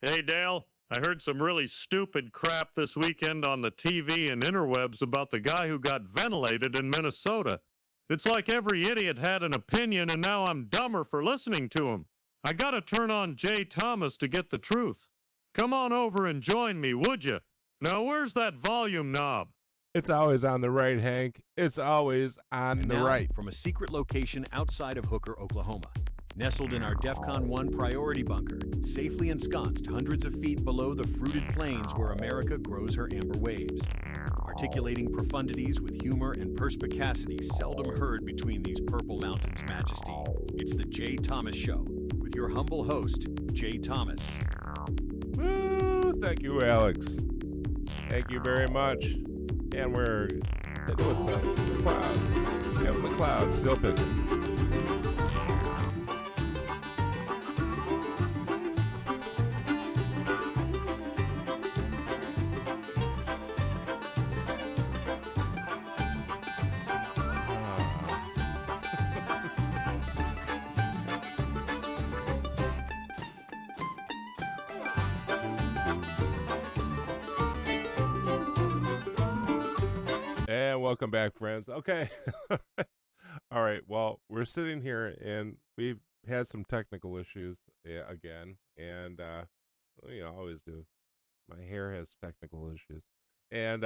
Hey, Dale, I heard some really stupid crap this weekend on the TV and interwebs about the guy who got ventilated in Minnesota. It's like every idiot had an opinion, and now I'm dumber for listening to him. I gotta turn on Jay Thomas to get the truth. Come on over and join me, would you? Now, where's that volume knob? It's always on the right, Hank. It's always on And the now, right. from a secret location outside of Hooker, Oklahoma, nestled in our DEFCON 1 priority bunker, safely ensconced hundreds of feet below the fruited plains where America grows her amber waves. Articulating profundities with humor and perspicacity seldom heard between these purple mountains' majesty, it's the Jay Thomas Show, with your humble host, Jay Thomas. Woo, thank you, Alex. Thank you very much. And we're hitting with the clouds. Yeah, with the clouds, still picking. And welcome back, friends. Okay. All right. Well, we're sitting here and we've had some technical issues again. And you always do. My hair has technical issues. And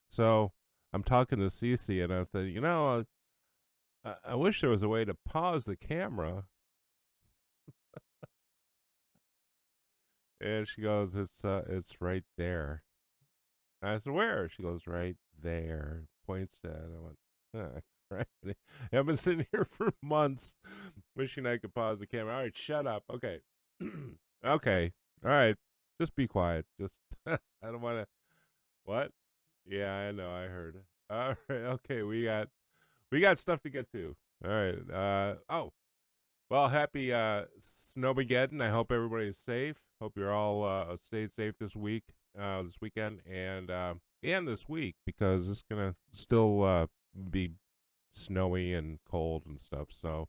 so I'm talking to Cece and I thought, I wish there was a way to pause the camera. And she goes, it's right there. I said, where? She goes, right there. Points to it. I went, right. I've been sitting here for months wishing I could pause the camera. All right, shut up. Okay. Okay. All right. Just be quiet. Just, I don't want to. What? Yeah, I know. I heard. All right. Okay. We got stuff to get to. All right. Well, happy Snowmageddon. I hope everybody's safe. Hope you're all stayed safe this weekend, and this week, because it's gonna still be snowy and cold and stuff. So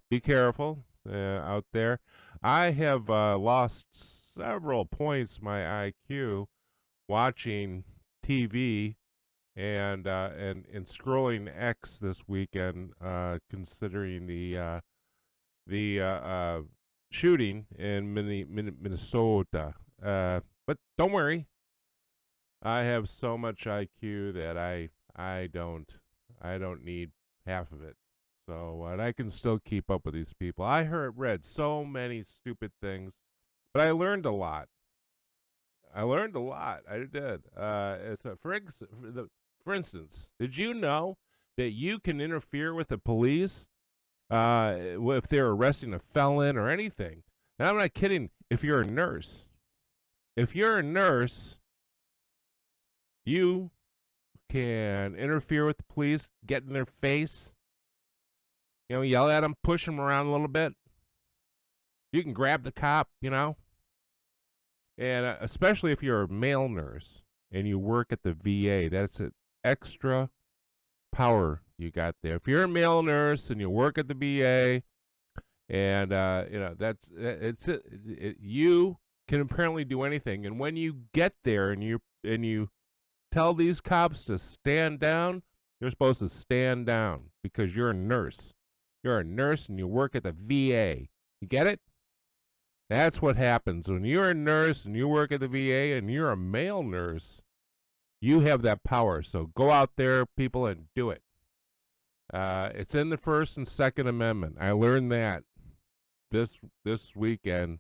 be careful out there. I have lost several points my IQ watching TV and scrolling X this weekend, considering the shooting in Minnesota. But don't worry, I have so much IQ that I don't need half of it. So and I can still keep up with these people. I read so many stupid things, but I learned a lot. I did. For instance, did you know that you can interfere with the police if they're arresting a felon or anything? And I'm not kidding. If you're a nurse, you can interfere with the police, get in their face, yell at them, push them around a little bit. You can grab the cop, and especially if you're a male nurse and you work at the VA, that's an extra power you got there. If you're a male nurse and you work at the VA, and you can apparently do anything. And when you get there and you tell these cops to stand down, you're supposed to stand down because you're a nurse. You're a nurse and you work at the VA. You get it? That's what happens when you're a nurse and you work at the VA and you're a male nurse. You have that power. So go out there, people, and do it. It's in the First and Second Amendment. I learned that this weekend.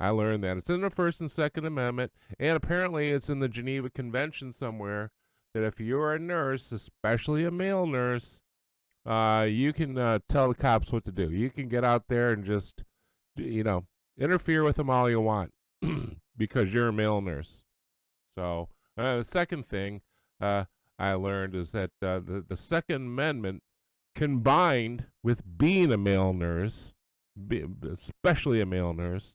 I learned that it's in the First and Second Amendment, and apparently it's in the Geneva Convention somewhere that if you're a nurse, especially a male nurse, you can tell the cops what to do. You can get out there and just, interfere with them all you want because you're a male nurse. So the second thing I learned is that the Second Amendment, combined with being a male nurse, especially a male nurse,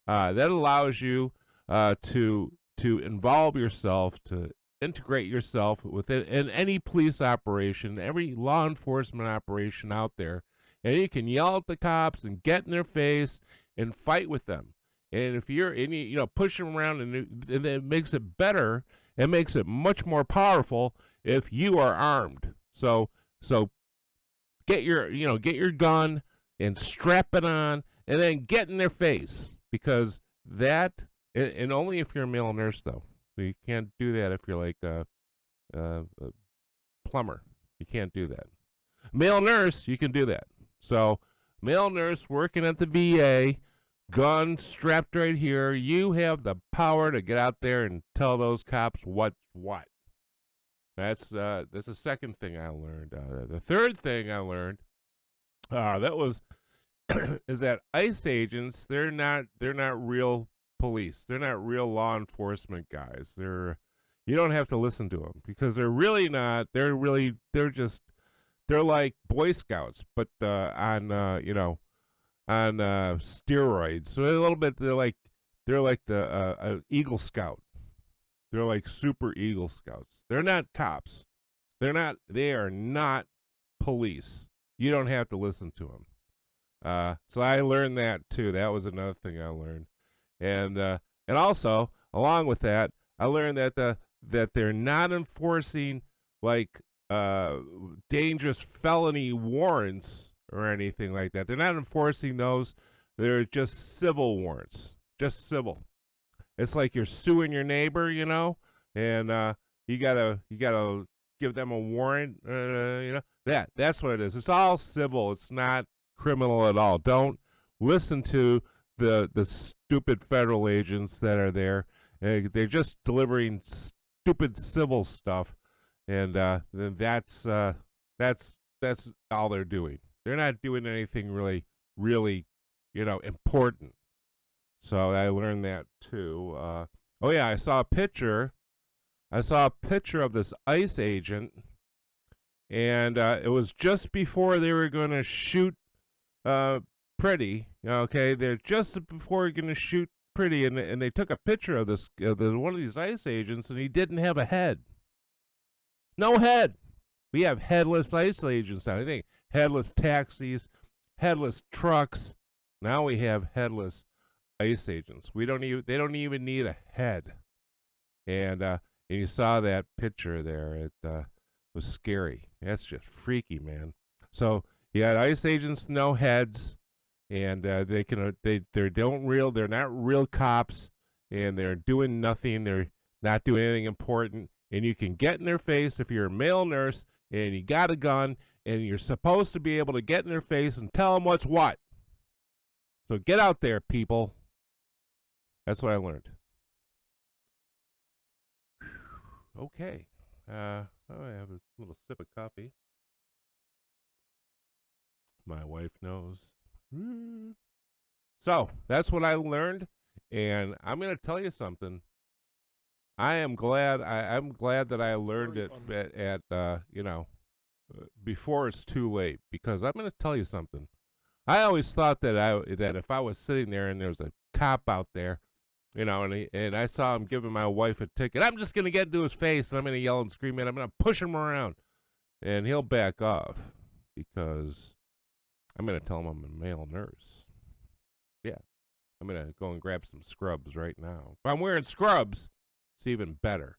that allows you to involve yourself, to integrate yourself in any police operation, every law enforcement operation out there, and you can yell at the cops and get in their face and fight with them. And if you're push them around, and it makes it better. It makes it much more powerful if you are armed. So get your gun and strap it on, and then get in their face, because that, and only if you're a male nurse though. You can't do that if you're like a plumber. You can't do that. Male nurse, you can do that. So male nurse working at the VA, gun strapped right here. You have the power to get out there and tell those cops what's what. That's the second thing I learned. The third thing I learned that was is that ICE agents, they're not real police. They're not real law enforcement guys. You don't have to listen to them, because they're really not. They're like Boy Scouts, but on steroids. So a little bit, they're like the Eagle Scout. They're like super Eagle Scouts. They're not cops. They are not police. You don't have to listen to them. So I learned that too. That was another thing I learned. And also, along with that, I learned that they're not enforcing like dangerous felony warrants or anything like that. They're not enforcing those. They're just civil warrants. Just civil. It's like you're suing your neighbor, and you gotta give them a warrant. That's what it is. It's all civil. It's not criminal at all. Don't listen to the stupid federal agents that are there. They're just delivering stupid civil stuff, and then that's all they're doing. They're not doing anything really important. So I learned that too. Oh yeah, I saw a picture of this ICE agent, and it was just before they were going to shoot Pretty. Okay, they're just before going to shoot Pretty, and they took a picture of this one of these ICE agents, and he didn't have a head. No head. We have headless ICE agents now. I think headless taxis, headless trucks. Now we have headless ICE agents. They don't even need a head. And you saw that picture there. It was scary. That's just freaky, man. So you got ICE agents, no heads, and they're not real cops, and they're doing nothing. They're not doing anything important. And you can get in their face if you're a male nurse and you got a gun, and you're supposed to be able to get in their face and tell them what's what. So get out there, people. That's what I learned. Okay. I have a little sip of coffee. My wife knows. So that's what I learned, and I'm going to tell you something. I'm glad that I learned it at before it's too late, because I'm going to tell you something. I always thought that if I was sitting there and there was a cop out there, and I saw him giving my wife a ticket, I'm just going to get into his face, and I'm going to yell and scream at him. I'm going to push him around, and he'll back off, because I'm going to tell him I'm a male nurse. Yeah. I'm going to go and grab some scrubs right now. If I'm wearing scrubs, it's even better.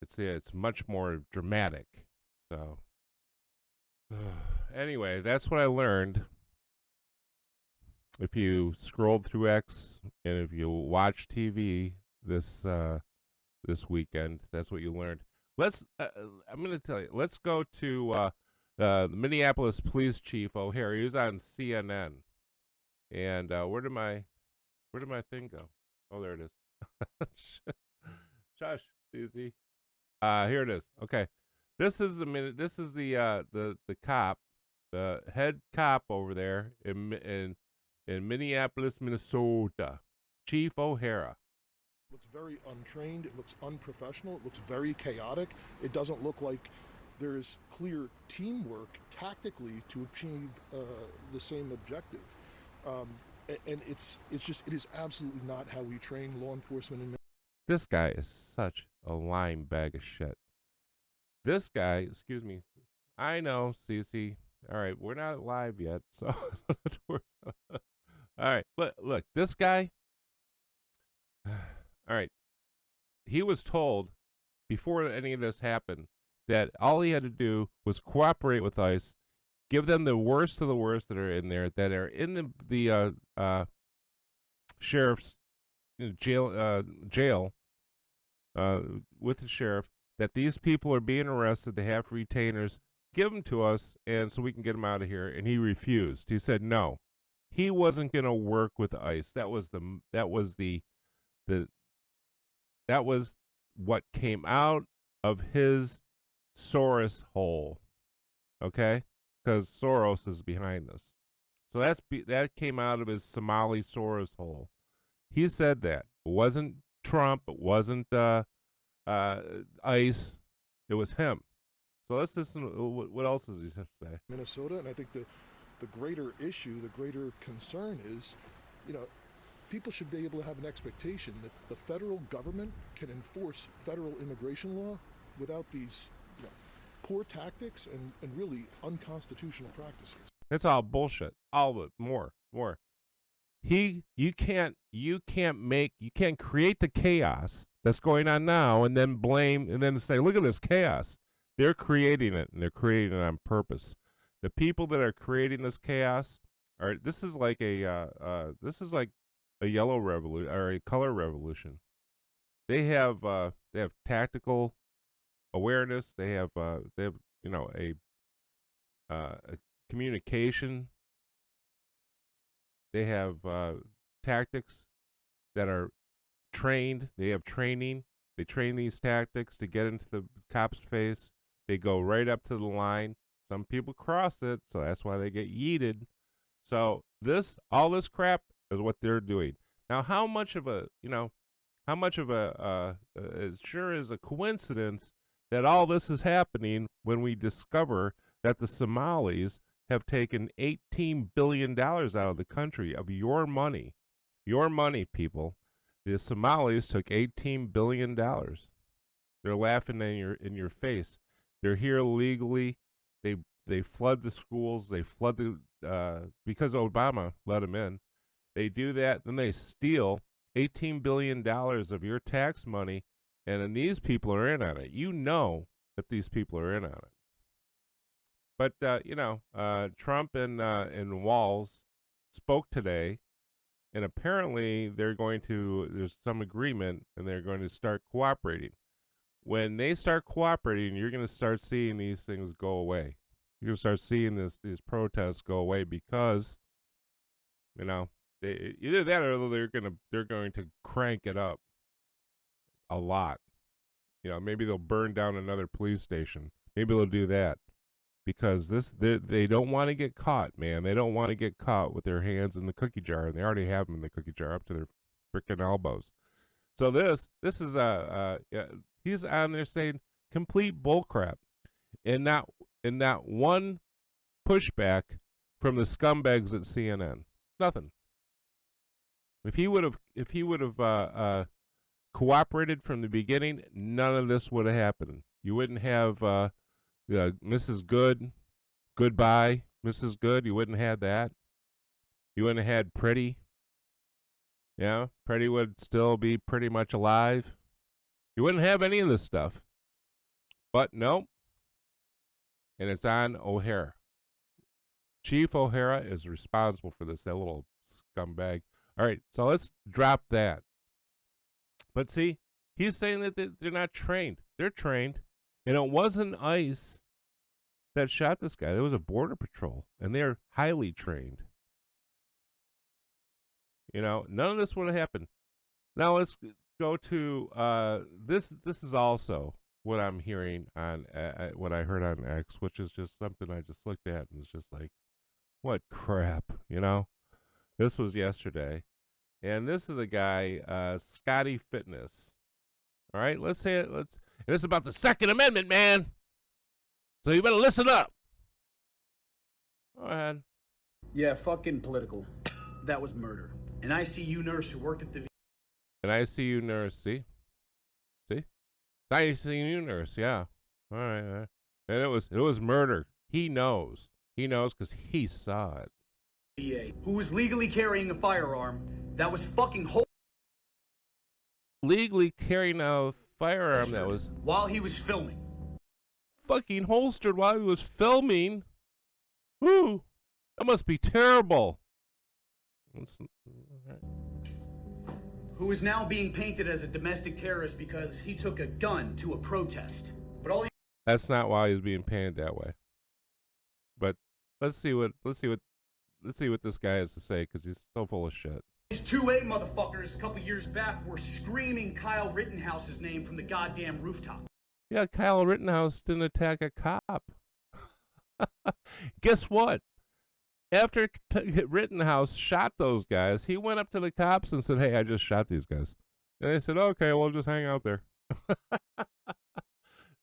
It's much more dramatic. So, anyway, that's what I learned. If you scrolled through X and if you watch TV this weekend, that's what you learned. I'm going to tell you. Let's go to the Minneapolis police chief O'Hara. He was on CNN, and where did my thing go? Oh, there it is. Shush, Susie. Here it is. Okay, this is the cop, the head cop over there in Minneapolis, Minnesota, Chief O'Hara. Looks very untrained. It looks unprofessional. It looks very chaotic. It doesn't look like there is clear teamwork tactically to achieve the same objective. And it is absolutely not how we train law enforcement in. This guy is such a lying bag of shit. This guy, excuse me, I know, Cece. All right, we're not live yet, so all right. Look, this guy All right. He was told before any of this happened that all he had to do was cooperate with ICE, give them the worst of the worst that are in there, that are in the sheriff's jail with the sheriff, that these people are being arrested, they have retainers, give them to us, and so we can get them out of here. And he refused. He said no. He wasn't going to work with ICE. That was what came out of his Soros hole. Okay? Because Soros is behind this. So that came out of his Somali Soros hole. He said that. It wasn't Trump. It wasn't ICE. It was him. So let's listen. What else does he have to say? Minnesota, and I think the greater issue, the greater concern is, people should be able to have an expectation that the federal government can enforce federal immigration law without these poor tactics and really unconstitutional practices. That's all bullshit. All of it. More. You can't create the chaos that's going on now and then blame and then say, look at this chaos. They're creating it, and they're creating it on purpose. The people that are creating this chaos this is like a yellow revolution or a color revolution. They have tactical awareness. They have a communication. They have tactics that are trained. They have training. They train these tactics to get into the cop's face. They go right up to the line. Some people cross it, so that's why they get yeeted. So all this crap is what they're doing. Now, how much of it sure is a coincidence that all this is happening when we discover that the Somalis have taken $18 billion out of the country of your money. Your money, people. The Somalis took $18 billion. They're laughing in your face. They're here illegally. They flood the schools. They flood because Obama let them in. They do that. Then they steal $18 billion of your tax money, and then these people are in on it. You know that these people are in on it. But, Trump and Walz spoke today, and apparently there's some agreement, and they're going to start cooperating. When they start cooperating, you're going to start seeing these things go away. You're going to start seeing these protests go away because, either that or they're going to crank it up a lot. Maybe they'll burn down another police station. Maybe they'll do that because they don't want to get caught, man. They don't want to get caught with their hands in the cookie jar, and they already have them in the cookie jar up to their freaking elbows. So this is he's on there saying complete bullcrap, and not one pushback from the scumbags at CNN. Nothing. If he would have cooperated from the beginning, none of this would have happened. You wouldn't have Mrs. Good, goodbye, Mrs. Good. You wouldn't have had that. You wouldn't have had Pretty. Yeah, Pretty would still be pretty much alive. You wouldn't have any of this stuff. But no. And it's on O'Hara. Chief O'Hara is responsible for this, that little scumbag. All right, so let's drop that. But see, he's saying that they're not trained. They're trained. And it wasn't ICE that shot this guy. There was a Border Patrol, and they're highly trained. None of this would have happened. Now let's go to this. This is also what I'm hearing on what I heard on X, which is just something I just looked at and was just like, what crap, This was yesterday, and this is a guy, Scotty Fitness. All right, let's say it. And it's about the Second Amendment, man. So you better listen up. Go ahead. Yeah, fucking political. That was murder. An ICU nurse who worked at the... An ICU nurse, see? ICU nurse, yeah. All right. And it was murder. He knows. He knows because he saw it. VA, who was legally carrying a firearm that was fucking legally carrying a firearm that was while he was filming. fucking holstered while he was filming. Whew. That must be terrible. Who is now being painted as a domestic terrorist because he took a gun to a protest. But all That's not why he's being painted that way. But let's see what this guy has to say, because he's so full of shit. these 2A motherfuckers a couple years back were screaming Kyle Rittenhouse's name from the goddamn rooftop. Yeah, Kyle Rittenhouse didn't attack a cop. Guess what? After Rittenhouse shot those guys, he went up to the cops and said, "Hey, I just shot these guys." And they said, "Okay, well, just hang out there."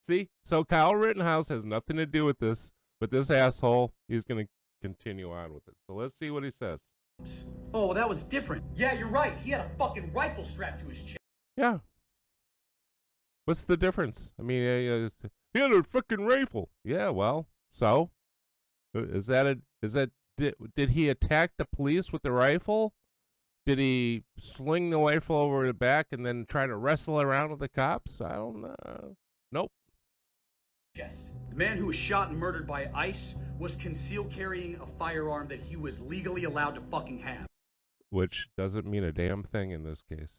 See? So Kyle Rittenhouse has nothing to do with this, but this asshole, he's going to continue on with it. So let's see what he says. Oh, that was different. Yeah, you're right. He had a fucking rifle strapped to his chest. Yeah. What's the difference? I mean, he had a freaking rifle. Yeah, well, so? Did he attack the police with the rifle? Did he sling the rifle over the back and then try to wrestle around with the cops? I don't know. Nope. The man who was shot and murdered by ICE was concealed carrying a firearm that he was legally allowed to fucking have. Which doesn't mean a damn thing in this case.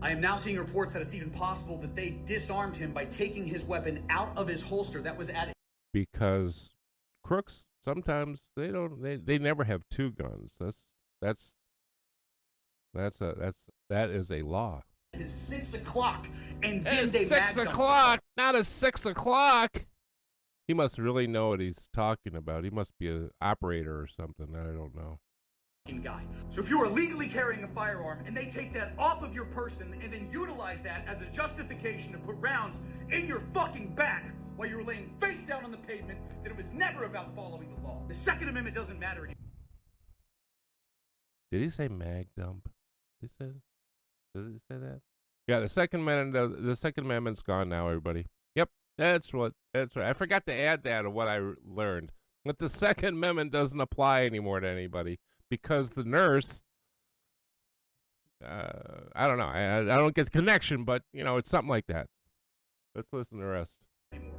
I am now seeing reports that it's even possible that they disarmed him by taking his weapon out of his holster that was at his... Because crooks, sometimes they never have two guns. That is a law. It's 6 o'clock, and then It's they 6 o'clock, not at 6 o'clock. He must really know what he's talking about. He must be an operator or something. I don't know. Guy. So if you are legally carrying a firearm and they take that off of your person and then utilize that as a justification to put rounds in your fucking back while you were laying face down on the pavement, then it was never about following the law. The Second Amendment doesn't matter anymore. Did he say mag dump? Does he say that? Yeah, the Second Amendment's gone now, everybody. Yep, that's right. I forgot to add that of what I learned. But the Second Amendment doesn't apply anymore to anybody because the nurse, I don't know. I don't get the connection, but, it's something like that. Let's listen to the rest. And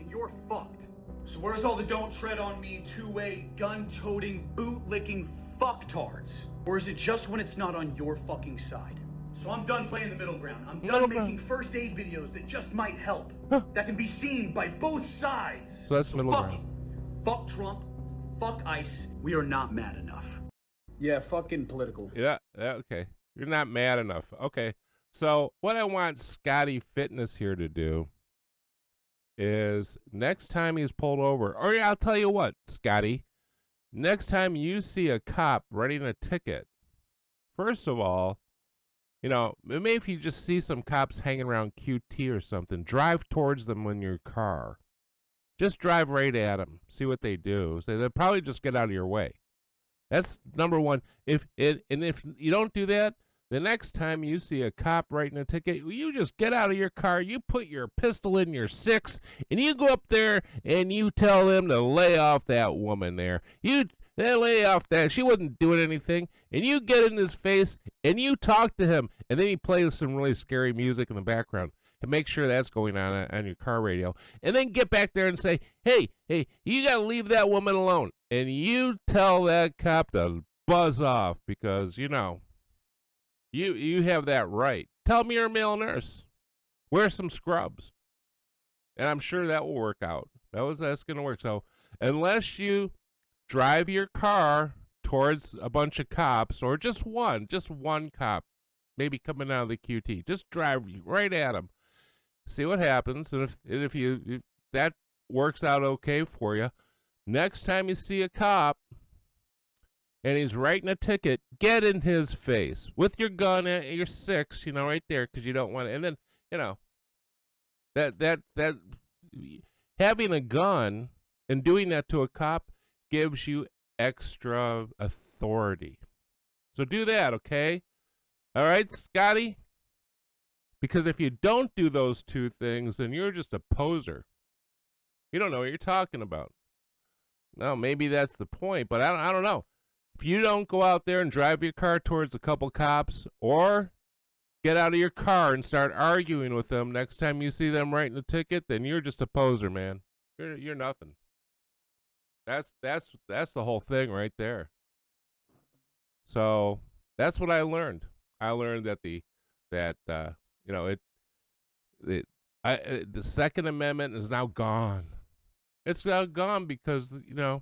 you're fucked. So where's all the don't tread on me two-way gun-toting, boot-licking fucktards? Or is it just when it's not on your fucking side? So I'm done playing the middle ground. I'm done making first aid videos that just might help. That can be seen by both sides. So that's middle fuck ground. it. Fuck Trump. Fuck ICE. We are not mad enough. Yeah, fucking political. Yeah, okay. You're not mad enough. Okay. So what I want Scotty Fitness here to do is next time he's pulled over, or I'll tell you what, Scotty, next time you see a cop writing a ticket, first of all, maybe if you just see some cops hanging around QT or something, drive towards them in your car. Just drive right at them. See what they do. So they'll probably just get out of your way. That's number one. If you don't do that, the next time you see a cop writing a ticket, you just get out of your car, you put your pistol in your 6, and you go up there and you tell them to lay off that woman there. They lay off that. She wasn't doing anything. And you get in his face and you talk to him. And then you play some really scary music in the background. And make sure that's going on your car radio. And then get back there and say, hey, you got to leave that woman alone. And you tell that cop to buzz off because, you have that right. Tell me you're a male nurse. Wear some scrubs. And I'm sure that will work out. That's going to work. So unless you drive your car towards a bunch of cops, or just one cop, maybe coming out of the QT. Just drive right at him. See what happens, and if that works out okay for you, next time you see a cop and he's writing a ticket, get in his face with your gun at your 6, right there, because you don't want to. And then, that having a gun and doing that to a cop gives you extra authority. So do that, okay? All right, Scotty? Because if you don't do those two things, then you're just a poser. You don't know what you're talking about. No, maybe that's the point, but I don't know. If you don't go out there and drive your car towards a couple cops, or get out of your car and start arguing with them next time you see them writing a ticket, then you're just a poser, man. You're nothing. That's the whole thing right there. So that's what I learned. I learned that the Second Amendment is now gone. It's now gone because the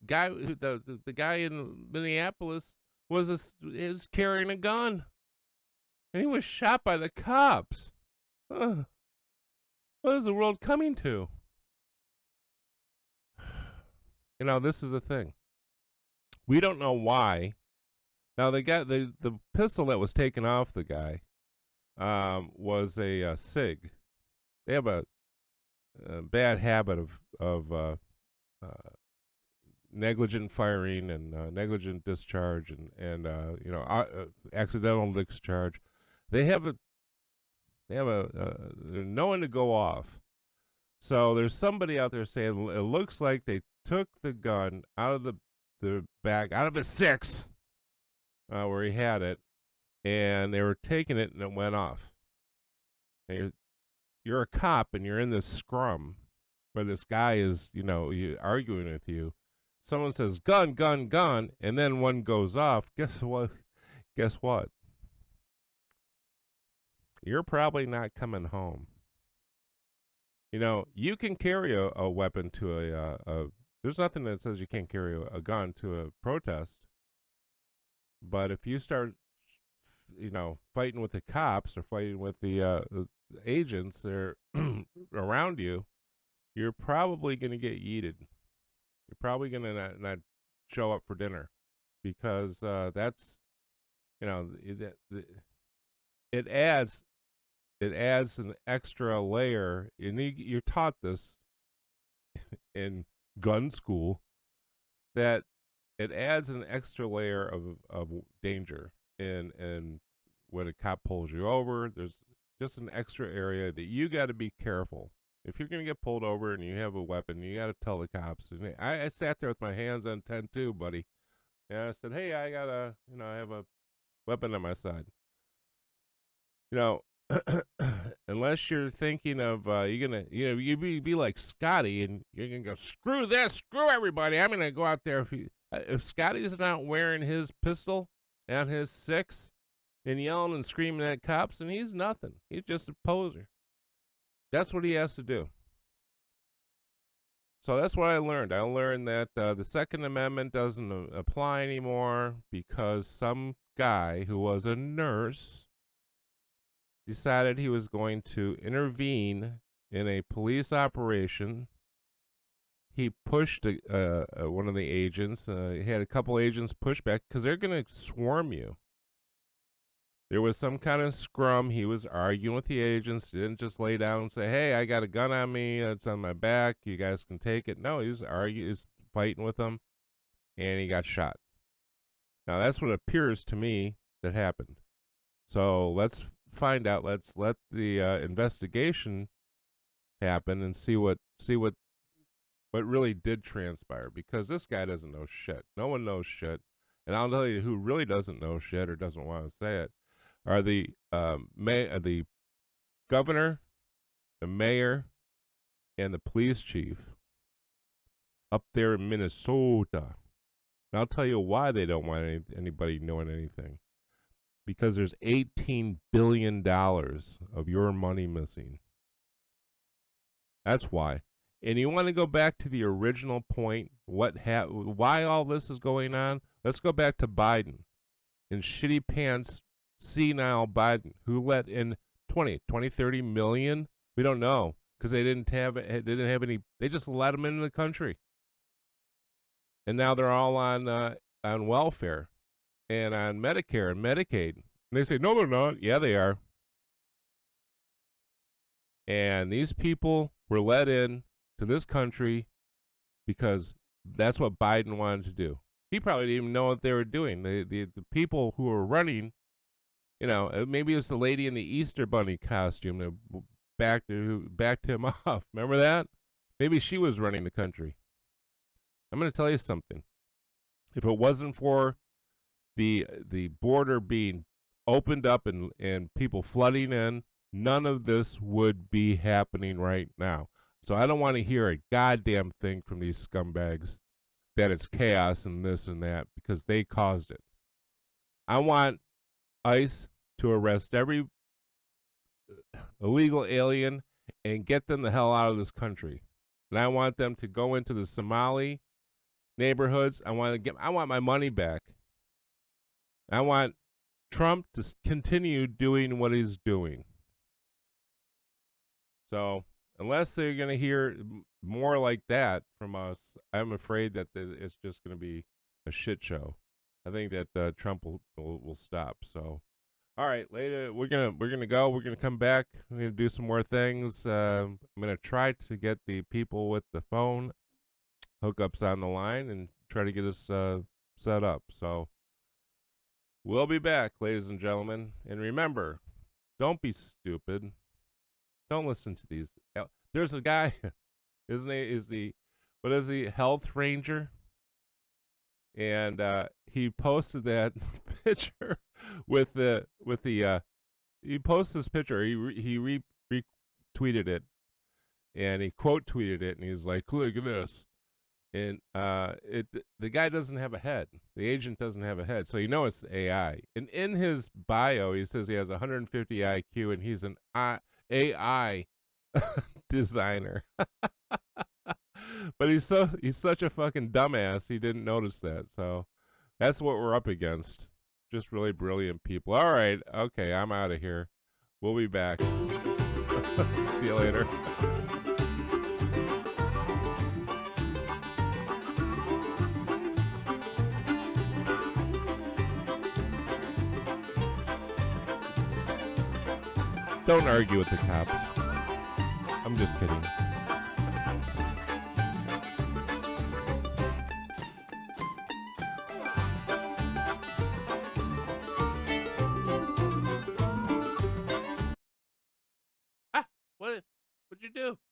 guy the guy in Minneapolis is carrying a gun, and he was shot by the cops. Ugh. What is the world coming to? This is the thing. We don't know why. Now the pistol that was taken off the guy was a SIG. They have a bad habit of negligent firing and negligent discharge and accidental discharge. They're knowing to go off. So there's somebody out there saying it looks like they took the gun out of the bag, out of his six, where he had it, and they were taking it and it went off. And you're a cop and you're in this scrum where this guy is, arguing with you. Someone says, gun, gun, gun, and then one goes off. Guess what? You're probably not coming home. You can carry a weapon to there's nothing that says you can't carry a gun to a protest. But if you start, fighting with the cops or fighting with the agents that are around you, you're probably going to get yeeted. You're probably going to not show up for dinner because that's, it adds an extra layer. You're taught this in gun school, that it adds an extra layer of danger. And when a cop pulls you over, there's just an extra area that you got to be careful. If you're going to get pulled over and you have a weapon, you got to tell the cops. And I sat there with my hands on 10-2, buddy. And I said, hey, I have a weapon on my side. Unless you're thinking of you're gonna you be like Scotty and you're gonna go screw this, screw everybody. I'm gonna go out there. If Scotty's not wearing his pistol and his six and yelling and screaming at cops, and he's nothing. He's just a poser. That's what he has to do. So that's what I learned. I learned that the Second Amendment doesn't apply anymore because some guy who was a nurse decided he was going to intervene in a police operation. He pushed one of the agents. He had a couple agents push back because they're going to swarm you. There was some kind of scrum. He was arguing with the agents. He didn't just lay down and say, hey, I got a gun on me. It's on my back. You guys can take it. No, he was arguing, he was fighting with them, and he got shot. Now, that's what appears to me that happened. So let's find out. Let's let the investigation happen and see what really did transpire, because this guy doesn't know shit. No one knows shit. And I'll tell you who really doesn't know shit or doesn't want to say it are the governor, the mayor, and the police chief up there in Minnesota. And I'll tell you why they don't want anybody knowing anything. Because there's $18 billion of your money missing. That's why. And you want to go back to the original point, why all this is going on? Let's go back to Biden and shitty pants, senile Biden, who let in 30 million. We don't know because they didn't have any. They just let them into the country, and now they're all on welfare and on Medicare and Medicaid. And they say, no, they're not. Yeah, they are. And these people were let in to this country because that's what Biden wanted to do. He probably didn't even know what they were doing. The people who were running, maybe it was the lady in the Easter Bunny costume that backed him off. Remember that? Maybe she was running the country. I'm going to tell you something. If it wasn't for the border being opened up and people flooding in, none of this would be happening right now. So I don't want to hear a goddamn thing from these scumbags that it's chaos and this and that because they caused it. I want ICE to arrest every illegal alien and get them the hell out of this country. And I want them to go into the Somali neighborhoods. I want my money back. I want Trump to continue doing what he's doing. So, unless they're going to hear more like that from us, I'm afraid that it's just going to be a shit show. I think that Trump will stop. So, all right, later we're gonna go. We're gonna come back. We're gonna do some more things. I'm gonna try to get the people with the phone hookups on the line and try to get us set up. So we'll be back, ladies and gentlemen. And remember, don't be stupid. Don't listen to these. There's a guy, what is he, health ranger? And he posted that picture with the he posted this picture. He retweeted it, and he quote tweeted it, and he's like, "Look at this." And the guy doesn't have a head. The agent doesn't have a head, so you know it's AI. And in his bio, he says he has 150 IQ, and he's an AI designer. But he's such a fucking dumbass. He didn't notice that. So that's what we're up against. Just really brilliant people. All right. Okay. I'm out of here. We'll be back. See you later. Don't argue with the cops. I'm just kidding. What'd you do?